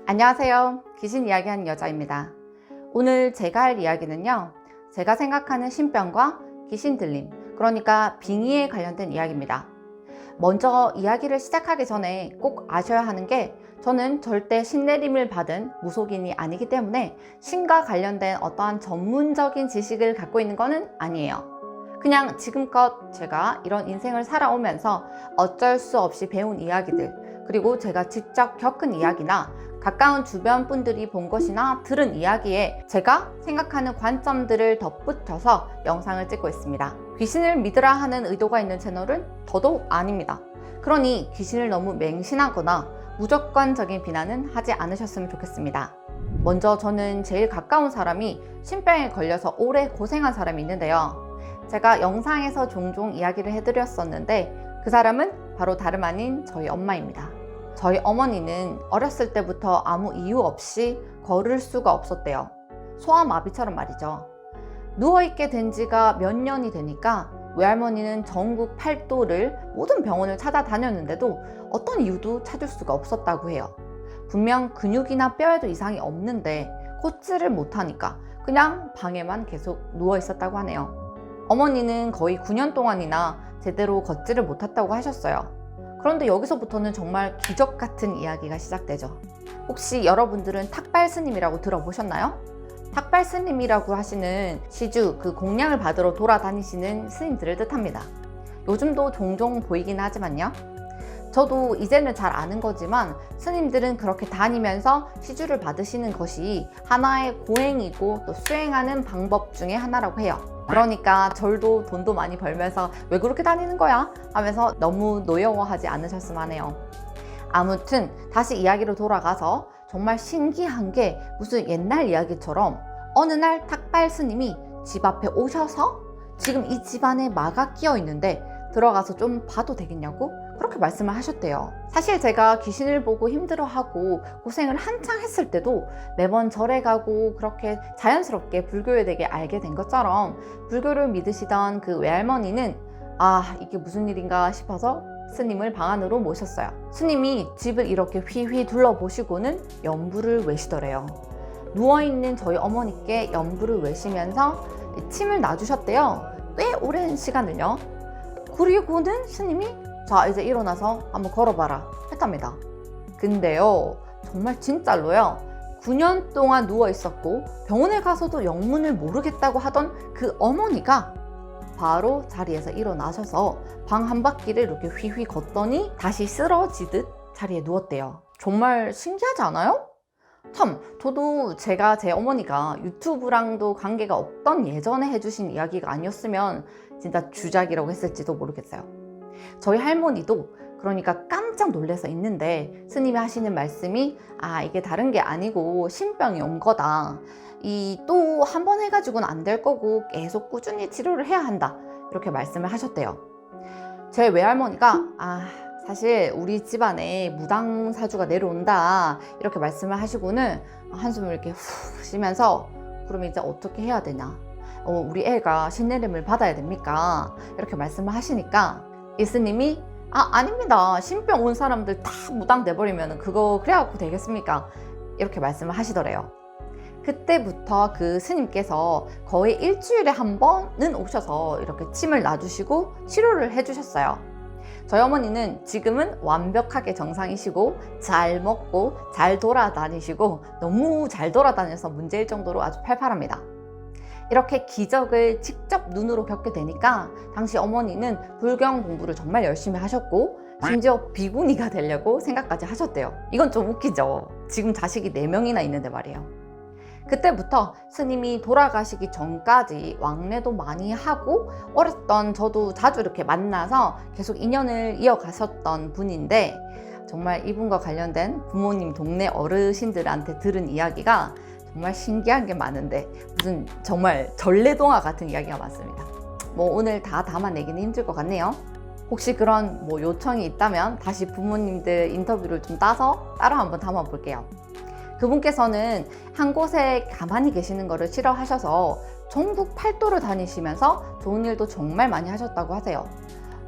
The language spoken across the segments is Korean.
안녕하세요. 귀신 이야기하는 여자입니다. 오늘 제가 할 이야기는요, 제가 생각하는 신병과 귀신 들림, 그러니까 빙의에 관련된 이야기입니다. 먼저 이야기를 시작하기 전에 꼭 아셔야 하는 게, 저는 절대 신내림을 받은 무속인이 아니기 때문에 신과 관련된 어떠한 전문적인 지식을 갖고 있는 것은 아니에요. 그냥 지금껏 제가 이런 인생을 살아오면서 어쩔 수 없이 배운 이야기들, 그리고 제가 직접 겪은 이야기나 가까운 주변 분들이 본 것이나 들은 이야기에 제가 생각하는 관점들을 덧붙여서 영상을 찍고 있습니다. 귀신을 믿으라 하는 의도가 있는 채널은 더더욱 아닙니다. 그러니 귀신을 너무 맹신하거나 무조건적인 비난은 하지 않으셨으면 좋겠습니다. 먼저 저는 제일 가까운 사람이 신병에 걸려서 오래 고생한 사람이 있는데요. 제가 영상에서 종종 이야기를 해드렸었는데 그 사람은 바로 다름 아닌 저희 엄마입니다. 저희 어머니는 어렸을 때부터 아무 이유 없이 걸을 수가 없었대요. 소아마비처럼 말이죠. 누워있게 된 지가 몇 년이 되니까 외할머니는 전국 팔도를 모든 병원을 찾아다녔는데도 어떤 이유도 찾을 수가 없었다고 해요. 분명 근육이나 뼈에도 이상이 없는데 걷지를 못하니까 그냥 방에만 계속 누워있었다고 하네요. 어머니는 거의 9년 동안이나 제대로 걷지를 못했다고 하셨어요. 그런데 여기서부터는 정말 기적 같은 이야기가 시작되죠. 혹시 여러분들은 탁발 스님이라고 들어보셨나요? 탁발 스님이라고 하시는 시주, 그 공양을 받으러 돌아다니시는 스님들을 뜻합니다. 요즘도 종종 보이긴 하지만요. 저도 이제는 잘 아는 거지만 스님들은 그렇게 다니면서 시주를 받으시는 것이 하나의 고행이고 또 수행하는 방법 중에 하나라고 해요. 그러니까 절도 돈도 많이 벌면서 왜 그렇게 다니는 거야? 하면서 너무 노여워하지 않으셨으면 하네요. 아무튼 다시 이야기로 돌아가서 정말 신기한 게 무슨 옛날 이야기처럼 어느 날 탁발 스님이 집 앞에 오셔서 지금 이 집안에 마가 끼어 있는데 들어가서 좀 봐도 되겠냐고 그렇게 말씀을 하셨대요. 사실 제가 귀신을 보고 힘들어하고 고생을 한창 했을 때도 매번 절에 가고 그렇게 자연스럽게 불교에 대해 알게 된 것처럼 불교를 믿으시던 그 외할머니는 이게 무슨 일인가 싶어서 스님을 방 안으로 모셨어요. 스님이 집을 이렇게 휘휘 둘러보시고는 연부를 외시더래요. 누워있는 저희 어머니께 연부를 외시면서 침을 놔주셨대요. 꽤 오랜 시간을요. 그리고는 스님이 자 이제 일어나서 한번 걸어봐라 했답니다. 근데요 정말 진짜로요 9년 동안 누워 있었고 병원에 가서도 영문을 모르겠다고 하던 그 어머니가 바로 자리에서 일어나셔서 방 한 바퀴를 이렇게 휘휘 걷더니 다시 쓰러지듯 자리에 누웠대요. 정말 신기하지 않아요? 참, 저도 제가 제 어머니가 유튜브랑도 관계가 없던 예전에 해주신 이야기가 아니었으면 진짜 주작이라고 했을지도 모르겠어요. 저희 할머니도 그러니까 깜짝 놀라서 있는데 스님이 하시는 말씀이 이게 다른 게 아니고 신병이 온 거다. 이 또 한 번 해가지고는 안 될 거고 계속 꾸준히 치료를 해야 한다. 이렇게 말씀을 하셨대요. 제 외할머니가 사실 우리 집안에 무당사주가 내려온다 이렇게 말씀을 하시고는 한숨을 이렇게 후 쉬면서 그럼 이제 어떻게 해야 되냐 우리 애가 신내림을 받아야 됩니까 이렇게 말씀을 하시니까 이 스님이 아닙니다 신병 온 사람들 다 무당 돼버리면 그거 그래갖고 되겠습니까 이렇게 말씀을 하시더래요. 그때부터 그 스님께서 거의 일주일에 한 번은 오셔서 이렇게 침을 놔주시고 치료를 해주셨어요. 저희 어머니는 지금은 완벽하게 정상이시고 잘 먹고 잘 돌아다니시고 너무 잘 돌아다녀서 문제일 정도로 아주 팔팔합니다. 이렇게 기적을 직접 눈으로 겪게 되니까 당시 어머니는 불경 공부를 정말 열심히 하셨고 심지어 비구니가 되려고 생각까지 하셨대요. 이건 좀 웃기죠. 지금 자식이 4명이나 있는데 말이에요. 그때부터 스님이 돌아가시기 전까지 왕래도 많이 하고 어렸던 저도 자주 이렇게 만나서 계속 인연을 이어가셨던 분인데 정말 이분과 관련된 부모님 동네 어르신들한테 들은 이야기가 정말 신기한 게 많은데 무슨 정말 전래동화 같은 이야기가 많습니다. 오늘 다 담아내기는 힘들 것 같네요. 혹시 그런 요청이 있다면 다시 부모님들 인터뷰를 좀 따서 따로 한번 담아볼게요. 그분께서는 한 곳에 가만히 계시는 것을 싫어하셔서 전국 팔도를 다니시면서 좋은 일도 정말 많이 하셨다고 하세요.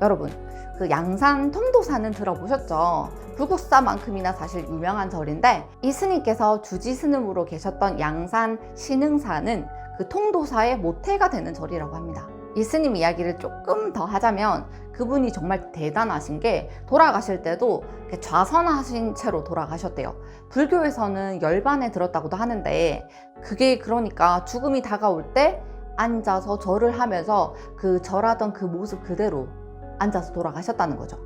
여러분, 그 양산 통도사는 들어보셨죠? 불국사만큼이나 사실 유명한 절인데, 이 스님께서 주지 스님으로 계셨던 양산 신흥사는 그 통도사의 모태가 되는 절이라고 합니다. 이 스님 이야기를 조금 더 하자면, 그분이 정말 대단하신 게 돌아가실 때도 좌선하신 채로 돌아가셨대요. 불교에서는 열반에 들었다고도 하는데, 그게 그러니까 죽음이 다가올 때 앉아서 절을 하면서 그 절하던 그 모습 그대로 앉아서 돌아가셨다는 거죠.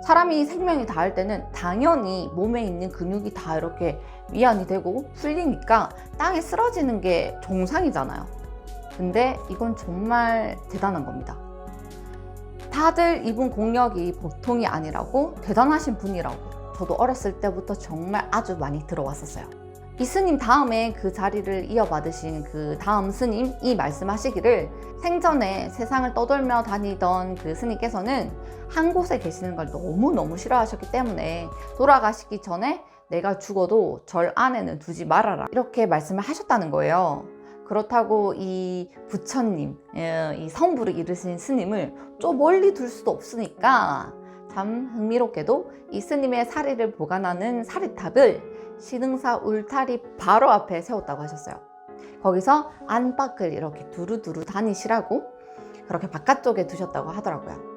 사람이 생명이 닿을 때는 당연히 몸에 있는 근육이 다 이렇게 위안이 되고 풀리니까 땅에 쓰러지는 게 정상이잖아요. 근데 이건 정말 대단한 겁니다. 다들 이분 공력이 보통이 아니라고, 대단하신 분이라고 저도 어렸을 때부터 정말 아주 많이 들어왔었어요. 이 스님 다음에 그 자리를 이어받으신 그 다음 스님이 말씀하시기를, 생전에 세상을 떠돌며 다니던 그 스님께서는 한 곳에 계시는 걸 너무너무 싫어하셨기 때문에 돌아가시기 전에 내가 죽어도 절 안에는 두지 말아라, 이렇게 말씀을 하셨다는 거예요. 그렇다고 이 부처님, 이 성부를 이루신 스님을 좀 멀리 둘 수도 없으니까 참 흥미롭게도 이 스님의 사리를 보관하는 사리탑을 신흥사 울타리 바로 앞에 세웠다고 하셨어요. 거기서 안팎을 이렇게 두루두루 다니시라고 그렇게 바깥쪽에 두셨다고 하더라고요.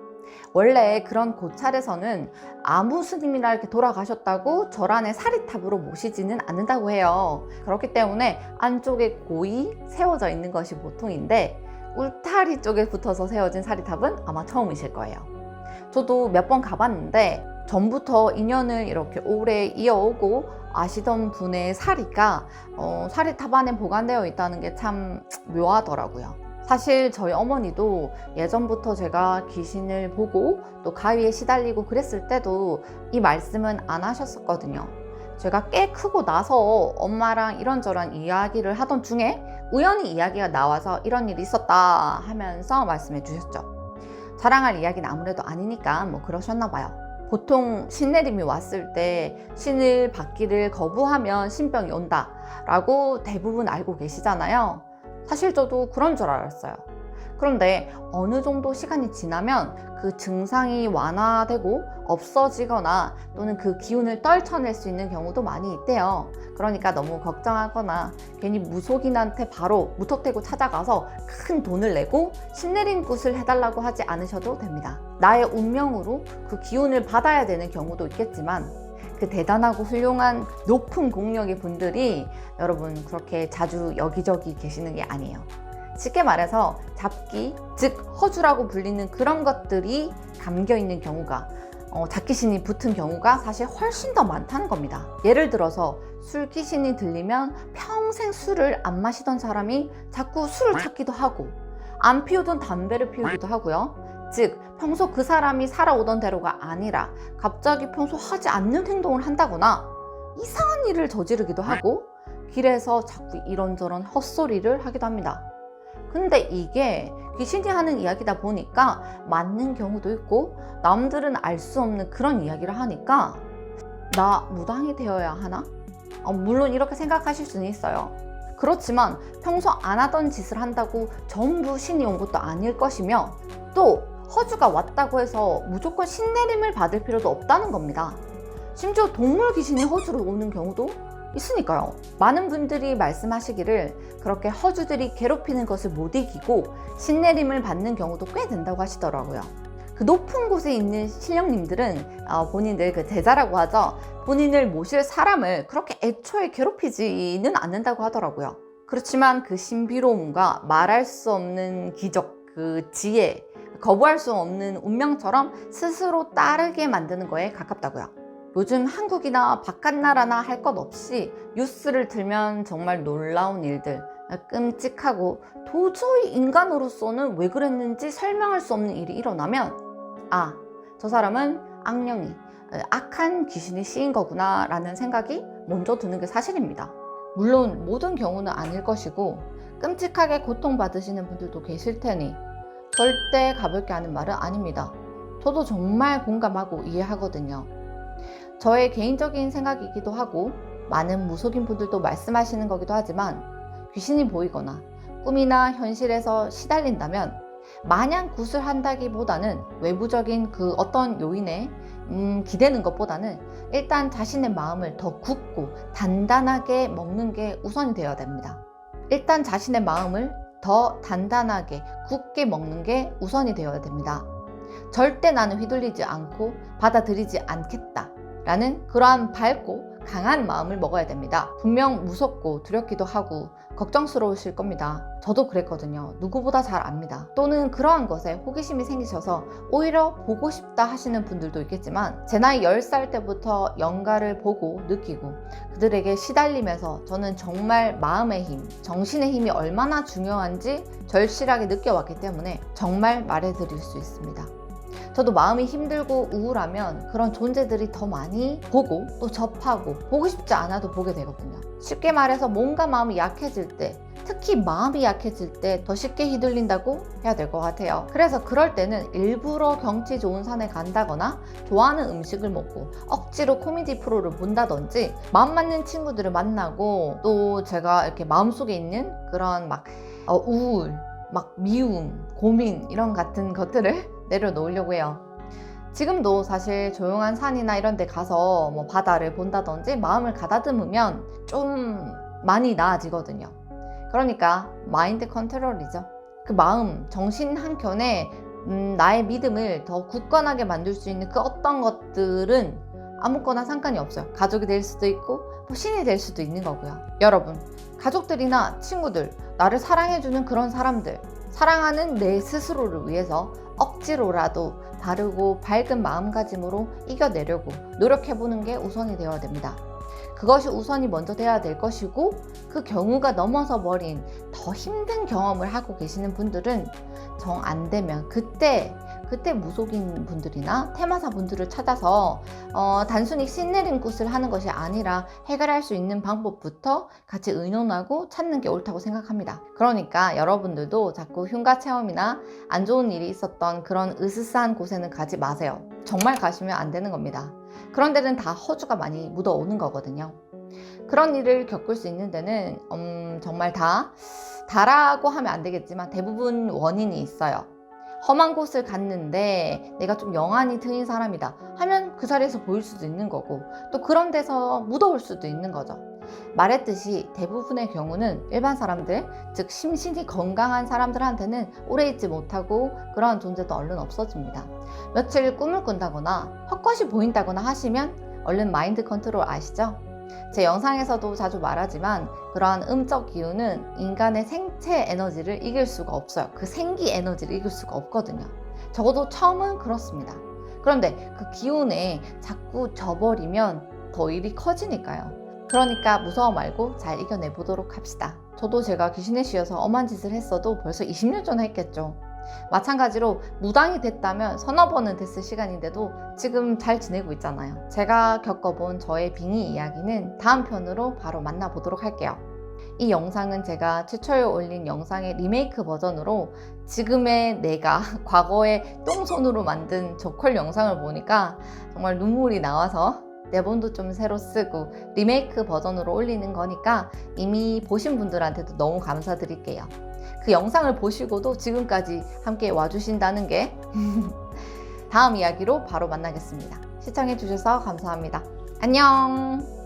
원래 그런 고찰에서는 아무 스님이나 이렇게 돌아가셨다고 절 안에 사리탑으로 모시지는 않는다고 해요. 그렇기 때문에 안쪽에 고이 세워져 있는 것이 보통인데, 울타리 쪽에 붙어서 세워진 사리탑은 아마 처음이실 거예요. 저도 몇 번 가봤는데, 전부터 인연을 이렇게 오래 이어오고 아시던 분의 사리가 사리탑 안에 보관되어 있다는 게 참 묘하더라고요. 사실 저희 어머니도 예전부터 제가 귀신을 보고 또 가위에 시달리고 그랬을 때도 이 말씀은 안 하셨었거든요. 제가 꽤 크고 나서 엄마랑 이런저런 이야기를 하던 중에 우연히 이야기가 나와서 이런 일이 있었다 하면서 말씀해 주셨죠. 자랑할 이야기는 아무래도 아니니까 뭐 그러셨나 봐요. 보통 신내림이 왔을 때 신을 받기를 거부하면 신병이 온다 라고 대부분 알고 계시잖아요. 사실 저도 그런 줄 알았어요. 그런데 어느 정도 시간이 지나면 그 증상이 완화되고 없어지거나 또는 그 기운을 떨쳐낼 수 있는 경우도 많이 있대요. 그러니까 너무 걱정하거나 괜히 무속인한테 바로 무턱대고 찾아가서 큰 돈을 내고 신내림 굿을 해달라고 하지 않으셔도 됩니다. 나의 운명으로 그 기운을 받아야 되는 경우도 있겠지만, 그 대단하고 훌륭한 높은 공력의 분들이 여러분 그렇게 자주 여기저기 계시는 게 아니에요. 쉽게 말해서 잡기, 즉 허주라고 불리는 그런 것들이 감겨있는 경우가, 잡귀신이 붙은 경우가 사실 훨씬 더 많다는 겁니다. 예를 들어서 술 귀신이 들리면 평생 술을 안 마시던 사람이 자꾸 술을 찾기도 하고, 안 피우던 담배를 피우기도 하고요. 즉 평소 그 사람이 살아오던 대로가 아니라 갑자기 평소 하지 않는 행동을 한다거나 이상한 일을 저지르기도 하고, 길에서 자꾸 이런저런 헛소리를 하기도 합니다. 근데 이게 귀신이 하는 이야기다 보니까 맞는 경우도 있고, 남들은 알 수 없는 그런 이야기를 하니까 나 무당이 되어야 하나? 물론 이렇게 생각하실 수는 있어요. 그렇지만 평소 안 하던 짓을 한다고 전부 신이 온 것도 아닐 것이며, 또 허주가 왔다고 해서 무조건 신내림을 받을 필요도 없다는 겁니다. 심지어 동물 귀신이 허주로 오는 경우도 있으니까요. 많은 분들이 말씀하시기를 그렇게 허주들이 괴롭히는 것을 못 이기고 신내림을 받는 경우도 꽤 된다고 하시더라고요. 그 높은 곳에 있는 신령님들은 본인들 그 제자라고 하죠. 본인을 모실 사람을 그렇게 애초에 괴롭히지는 않는다고 하더라고요. 그렇지만 그 신비로움과 말할 수 없는 기적, 그 지혜, 거부할 수 없는 운명처럼 스스로 따르게 만드는 거에 가깝다고요. 요즘 한국이나 바깥나라나 할 것 없이 뉴스를 틀면 정말 놀라운 일들, 끔찍하고 도저히 인간으로서는 왜 그랬는지 설명할 수 없는 일이 일어나면, 아, 저 사람은 악령이, 악한 귀신이 씌인 거구나 라는 생각이 먼저 드는 게 사실입니다. 물론 모든 경우는 아닐 것이고 끔찍하게 고통받으시는 분들도 계실 테니 절대 가볍게 하는 말은 아닙니다. 저도 정말 공감하고 이해하거든요. 저의 개인적인 생각이기도 하고 많은 무속인 분들도 말씀하시는 거기도 하지만, 귀신이 보이거나 꿈이나 현실에서 시달린다면 마냥 굿을 한다기보다는 외부적인 그 어떤 요인에 기대는 것보다는 일단 자신의 마음을 더 굳고 단단하게 먹는 게 우선이 되어야 됩니다. 일단 자신의 마음을 더 단단하게 굳게 먹는 게 우선이 되어야 됩니다. 절대 나는 휘둘리지 않고 받아들이지 않겠다 라는 그러한 밝고 강한 마음을 먹어야 됩니다. 분명 무섭고 두렵기도 하고 걱정스러우실 겁니다. 저도 그랬거든요. 누구보다 잘 압니다. 또는 그러한 것에 호기심이 생기셔서 오히려 보고 싶다 하시는 분들도 있겠지만, 제 나이 10살 때부터 영가를 보고 느끼고 그들에게 시달리면서 저는 정말 마음의 힘, 정신의 힘이 얼마나 중요한지 절실하게 느껴왔기 때문에 정말 말해드릴 수 있습니다. 저도 마음이 힘들고 우울하면 그런 존재들이 더 많이 보고 또 접하고 보고 싶지 않아도 보게 되거든요. 쉽게 말해서 뭔가 마음이 약해질 때, 특히 마음이 약해질 때 더 쉽게 휘둘린다고 해야 될 것 같아요. 그래서 그럴 때는 일부러 경치 좋은 산에 간다거나 좋아하는 음식을 먹고 억지로 코미디 프로를 본다든지 마음 맞는 친구들을 만나고, 또 제가 이렇게 마음속에 있는 그런 우울, 미움, 고민 이런 같은 것들을 내려놓으려고 해요. 지금도 사실 조용한 산이나 이런 데 가서 바다를 본다든지 마음을 가다듬으면 좀 많이 나아지거든요. 그러니까 마인드 컨트롤이죠. 그 마음, 정신 한켠에 나의 믿음을 더 굳건하게 만들 수 있는 그 어떤 것들은 아무거나 상관이 없어요. 가족이 될 수도 있고 신이 될 수도 있는 거고요. 여러분, 가족들이나 친구들, 나를 사랑해주는 그런 사람들, 사랑하는 내 스스로를 위해서 억지로라도 바르고 밝은 마음가짐으로 이겨내려고 노력해보는 게 우선이 되어야 됩니다. 그것이 우선이 먼저 돼야 될 것이고, 그 경우가 넘어서 버린 더 힘든 경험을 하고 계시는 분들은 정 안 되면 그때 무속인 분들이나 테마사 분들을 찾아서 단순히 신내림 굿을 하는 것이 아니라 해결할 수 있는 방법부터 같이 의논하고 찾는 게 옳다고 생각합니다. 그러니까 여러분들도 자꾸 흉가 체험이나 안 좋은 일이 있었던 그런 으스스한 곳에는 가지 마세요. 정말 가시면 안 되는 겁니다. 그런 데는 다 허주가 많이 묻어오는 거거든요. 그런 일을 겪을 수 있는 데는 정말 다라고 하면 안 되겠지만 대부분 원인이 있어요. 험한 곳을 갔는데 내가 좀 영안이 트인 사람이다 하면 그 자리에서 보일 수도 있는 거고, 또 그런 데서 묻어올 수도 있는 거죠. 말했듯이 대부분의 경우는 일반 사람들, 즉 심신이 건강한 사람들한테는 오래 있지 못하고 그러한 존재도 얼른 없어집니다. 며칠 꿈을 꾼다거나 헛것이 보인다거나 하시면 얼른 마인드 컨트롤 아시죠? 제 영상에서도 자주 말하지만 그러한 음적 기운은 인간의 생체 에너지를 이길 수가 없어요. 그 생기 에너지를 이길 수가 없거든요. 적어도 처음은 그렇습니다. 그런데 그 기운에 자꾸 져버리면 더 일이 커지니까요. 그러니까 무서워 말고 잘 이겨내 보도록 합시다. 저도 제가 귀신에 씌여서 엄한 짓을 했어도 벌써 20년 전에 했겠죠. 마찬가지로 무당이 됐다면 서너 번은 됐을 시간인데도 지금 잘 지내고 있잖아요. 제가 겪어본 저의 빙의 이야기는 다음 편으로 바로 만나보도록 할게요. 이 영상은 제가 최초에 올린 영상의 리메이크 버전으로 지금의 내가 과거에 똥손으로 만든 저퀄 영상을 보니까 정말 눈물이 나와서 대본도 좀 새로 쓰고 리메이크 버전으로 올리는 거니까 이미 보신 분들한테도 너무 감사드릴게요. 그 영상을 보시고도 지금까지 함께 와주신다는 게 다음 이야기로 바로 만나겠습니다. 시청해주셔서 감사합니다. 안녕!